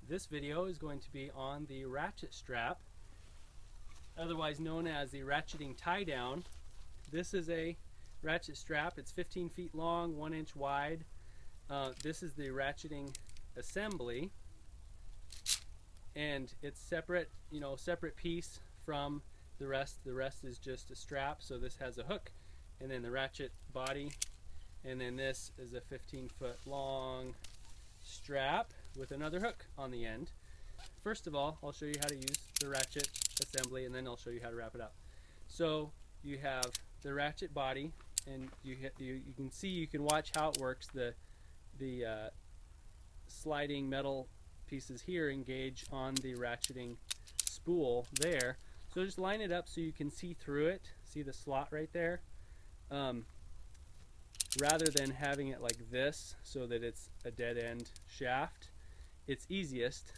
This video is going to be on the ratchet strap, otherwise known as the ratcheting tie down. This is a ratchet strap. It's 15 feet long, 1 inch wide. This is the ratcheting assembly, and it's separate, separate piece from the rest. The rest is just a strap. So this has a hook, and then the ratchet body, and then this is a 15-foot long strap with another hook on the end. First of all, I'll show you how to use the ratchet assembly, and then I'll show you how to wrap it up. So you have the ratchet body, and you can see, you can watch how it works. The sliding metal pieces here engage on the ratcheting spool there. So just line it up so you can see through it. See the slot right there? Rather than having it like this so that it's a dead end shaft, it's easiest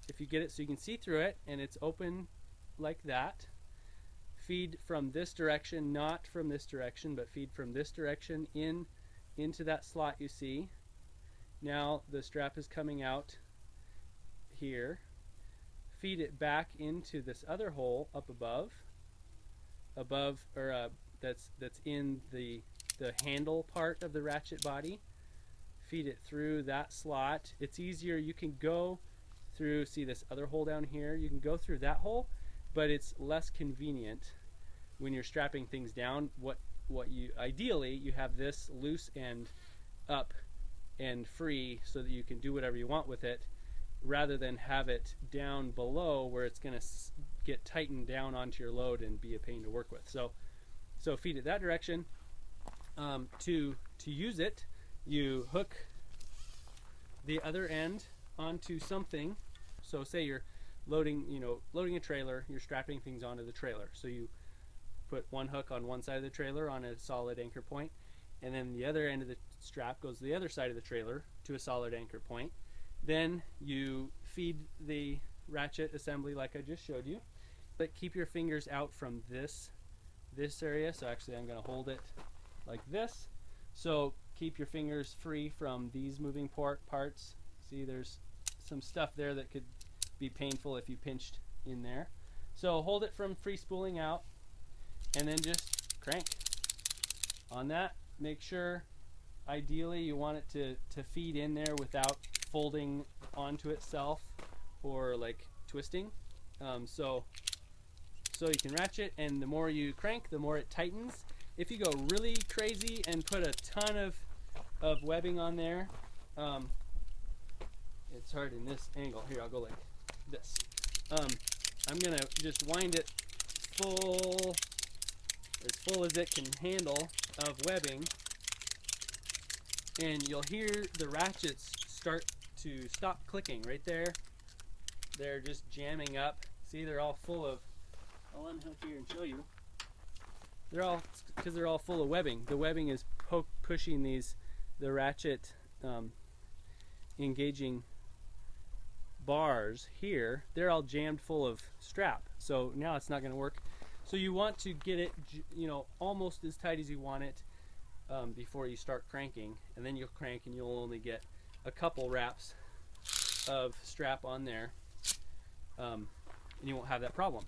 if you get it so you can see through it and it's open like that. Feed from this direction, not from this direction, but feed from this direction into that slot you see. Now the strap is coming out here. Feed it back into this other hole up above, that's in the handle part of the ratchet body. Feed it through that slot. It's easier, you can go through, see this other hole down here, you can go through that hole, but it's less convenient when you're strapping things down. Ideally you have this loose end up and free so that you can do whatever you want with it, rather than have it down below where it's going to get tightened down onto your load and be a pain to work with. So feed it that direction. To use it, you hook the other end onto something. So say you're loading a trailer, you're strapping things onto the trailer. So you put one hook on one side of the trailer on a solid anchor point, and then the other end of the strap goes to the other side of the trailer to a solid anchor point. Then you feed the ratchet assembly like I just showed you, but keep your fingers out from this area. So actually I'm going to hold it like this. So keep your fingers free from these moving parts. See, there's some stuff there that could be painful if you pinched in there. So hold it from free spooling out, and then just crank on that. Make sure, ideally you want it to feed in there without folding onto itself or like twisting. So you can ratchet, and the more you crank, the more it tightens. If you go really crazy and put a ton of webbing on there, it's hard in this angle. Here, I'll go like this. I'm gonna just wind it as full as it can handle of webbing, and you'll hear the ratchets start to stop clicking right there. They're just jamming up. See, they're all full of, I'll unhook here and show you. Because they're all full of webbing. The webbing is pushing the ratchet engaging bars here. They're all jammed full of strap. So now it's not going to work. So you want to get it, almost as tight as you want it before you start cranking, and then you'll crank and you'll only get a couple wraps of strap on there, and you won't have that problem.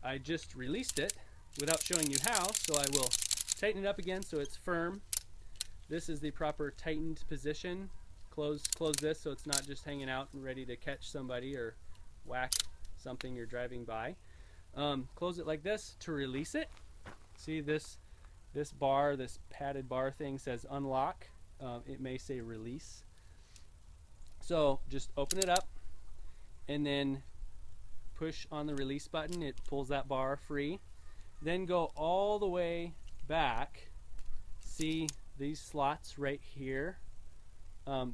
I just released it without showing you how, so I will tighten it up again so it's firm. This is the proper tightened position. Close this so it's not just hanging out and ready to catch somebody or whack something you're driving by. Close it like this to release it. See this bar, this padded bar thing says unlock. It may say release. So just open it up and then push on the release button. It pulls that bar free. Then go all the way back. See these slots right here?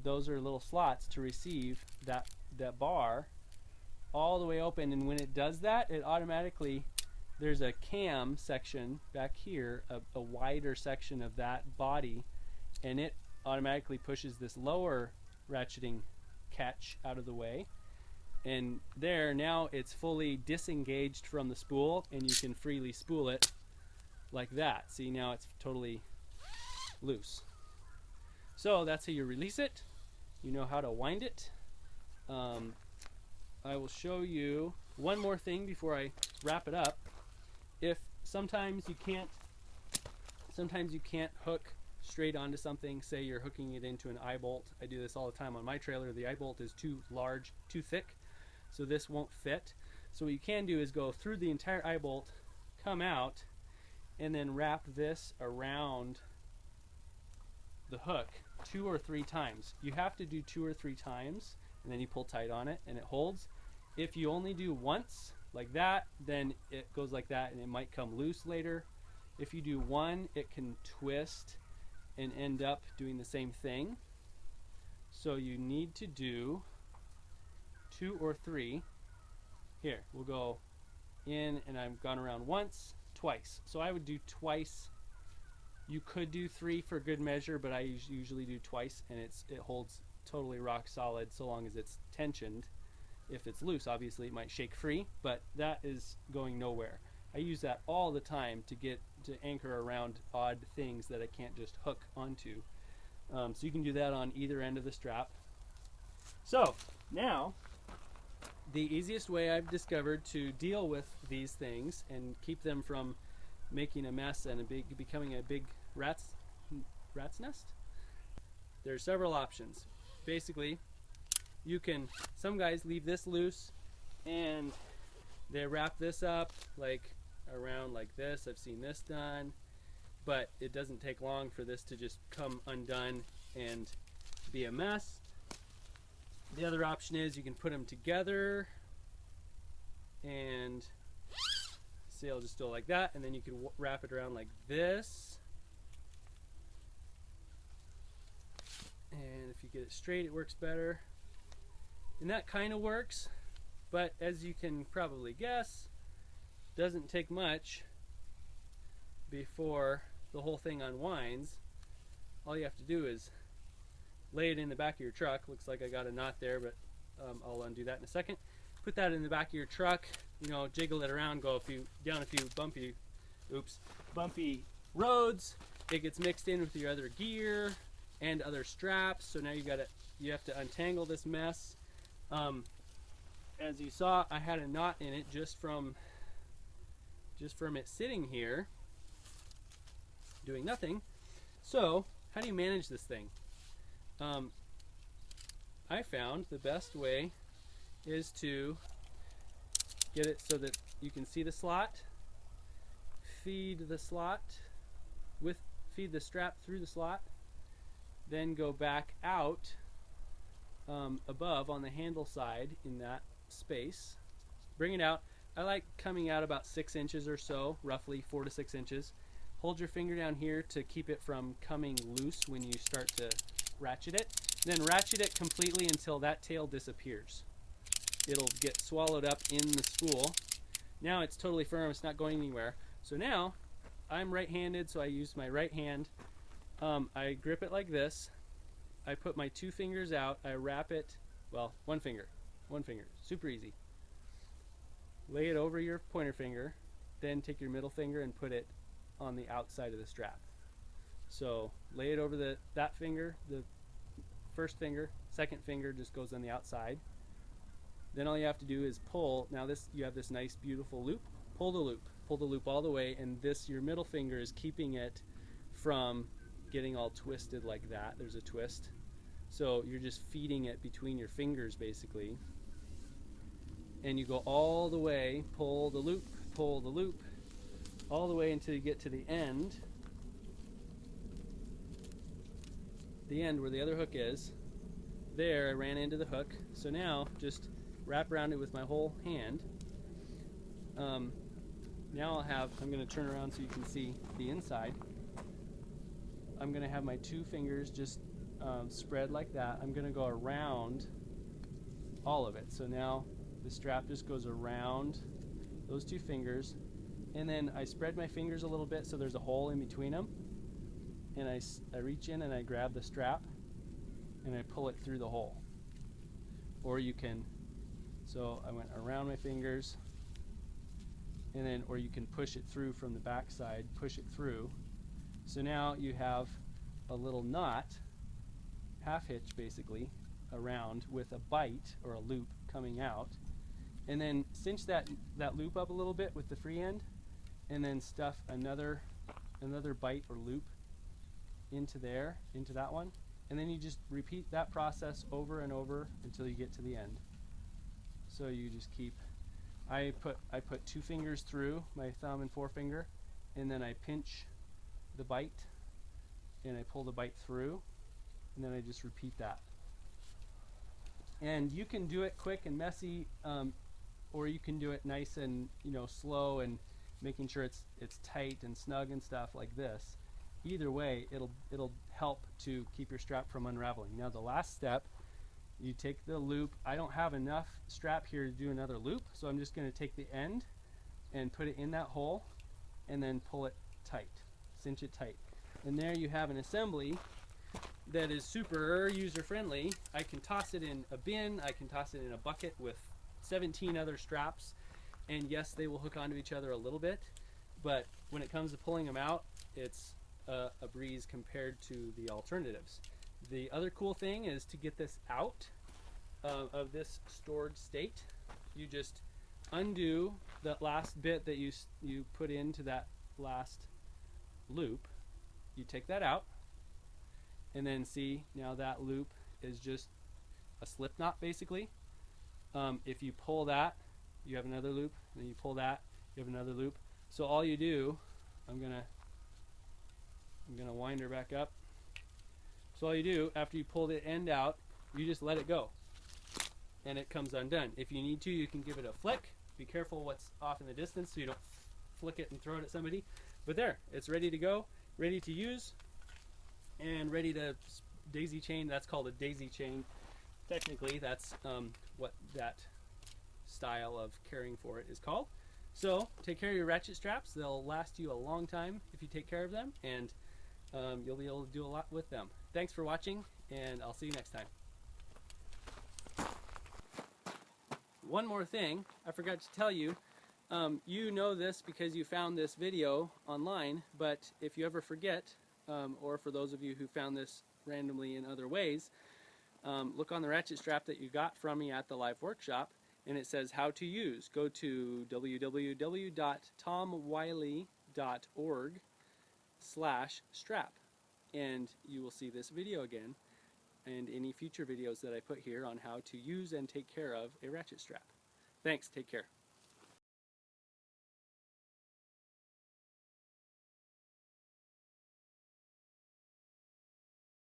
Those are little slots to receive that bar all the way open, and when it does that, it automatically, there's a cam section back here, a wider section of that body, and it automatically pushes this lower ratcheting catch out of the way. And there, now it's fully disengaged from the spool, and you can freely spool it like that. See, now it's totally loose. So that's how you release it. You know how to wind it. I will show you one more thing before I wrap it up. If sometimes you can't hook straight onto something, say you're hooking it into an eye bolt. I do this all the time on my trailer. The eye bolt is too large, too thick, so this won't fit. So what you can do is go through the entire eye bolt, come out, and then wrap this around the hook 2 or 3 times. You have to do 2 or 3 times, and then you pull tight on it and it holds. If you only do once like that, then it goes like that and it might come loose later. If you do one, it can twist and end up doing the same thing. So you need to do 2 or 3. Here, we'll go in, and I've gone around once, twice. So I would do twice. You could do 3 for good measure, but I usually do twice, and it holds totally rock solid so long as it's tensioned. If it's loose, obviously it might shake free, but that is going nowhere. I use that all the time to anchor around odd things that I can't just hook onto. So you can do that on either end of the strap. So now, the easiest way I've discovered to deal with these things and keep them from making a mess and becoming a big rat's nest, there are several options. Basically, some guys leave this loose and they wrap this up like around like this. I've seen this done, but it doesn't take long for this to just come undone and be a mess. The other option is you can put them together, and see, I'll just do it like that, and then you can wrap it around like this, and if you get it straight it works better, and that kind of works. But as you can probably guess, doesn't take much before the whole thing unwinds. All you have to do is lay it in the back of your truck. Looks like I got a knot there, but I'll undo that in a second. Put that in the back of your truck, jiggle it around, go down a few bumpy roads. It gets mixed in with your other gear and other straps. So now you have to untangle this mess. As you saw, I had a knot in it just from it sitting here doing nothing. So how do you manage this thing? I found the best way is to get it so that you can see the slot, feed the strap through the slot, then go back out above on the handle side in that space, bring it out. I like coming out about 6 inches or so, roughly 4 to 6 inches. Hold your finger down here to keep it from coming loose when you start to ratchet it. Then ratchet it completely until that tail disappears. It'll get swallowed up in the spool. Now it's totally firm, it's not going anywhere. So now, I'm right-handed, so I use my right hand. I grip it like this. I put my 2 fingers out, I wrap it, well, one finger, super easy. Lay it over your pointer finger, then take your middle finger and put it on the outside of the strap. So lay it over that finger, the first finger, second finger just goes on the outside. Then all you have to do is pull. Now you have this nice beautiful loop. Pull the loop all the way, and your middle finger is keeping it from getting all twisted like that. There's a twist. So you're just feeding it between your fingers basically. And you go all the way, pull the loop, all the way until you get to the end where the other hook is. There, I ran into the hook. So now just wrap around it with my whole hand. Now I'm going to turn around so you can see the inside. I'm going to have my 2 fingers just spread like that. I'm going to go around all of it. So now the strap just goes around those 2 fingers, and then I spread my fingers a little bit so there's a hole in between them, and I reach in and I grab the strap and I pull it through the hole. Or you can, so I went around my fingers, and then, or you can push it through from the back side, push it through. So now you have a little knot, half hitch basically, around with a bite or a loop coming out, and then cinch that loop up a little bit with the free end, and then stuff another bite or loop into that one, and then you just repeat that process over and over until you get to the end. So you just keep, I put 2 fingers through, my thumb and forefinger, and then I pinch the bite and I pull the bite through, and then I just repeat that. And you can do it quick and messy, or you can do it nice and slow and making sure it's tight and snug and stuff like this. Either way, it'll help to keep your strap from unraveling. Now the last step, you take the loop. I don't have enough strap here to do another loop, so I'm just going to take the end and put it in that hole and then pull it tight, cinch it tight. And there you have an assembly that is super user-friendly. I can toss it in a bin, I can toss it in a bucket with 17 other straps, and yes, they will hook onto each other a little bit, but when it comes to pulling them out, it's a breeze compared to the alternatives. The other cool thing is to get this out of this stored state. You just undo that last bit that you put into that last loop. You take that out, and then see, now that loop is just a slip knot basically. If you pull that, you have another loop, and then you pull that, you have another loop. So all you do, I'm gonna wind her back up. So all you do, after you pull the end out, you just let it go, and it comes undone. If you need to, you can give it a flick. Be careful what's off in the distance so you don't flick it and throw it at somebody. But there, it's ready to go, ready to use, and ready to daisy chain. That's called a daisy chain. Technically, that's what that style of caring for it is called. So take care of your ratchet straps. They'll last you a long time if you take care of them, and you'll be able to do a lot with them. Thanks for watching, and I'll see you next time. One more thing I forgot to tell you. You know this because you found this video online, but if you ever forget, or for those of you who found this randomly in other ways, look on the ratchet strap that you got from me at the live workshop, and it says how to use. Go to www.tomwiley.org/strap, and you will see this video again and any future videos that I put here on how to use and take care of a ratchet strap. Thanks, take care.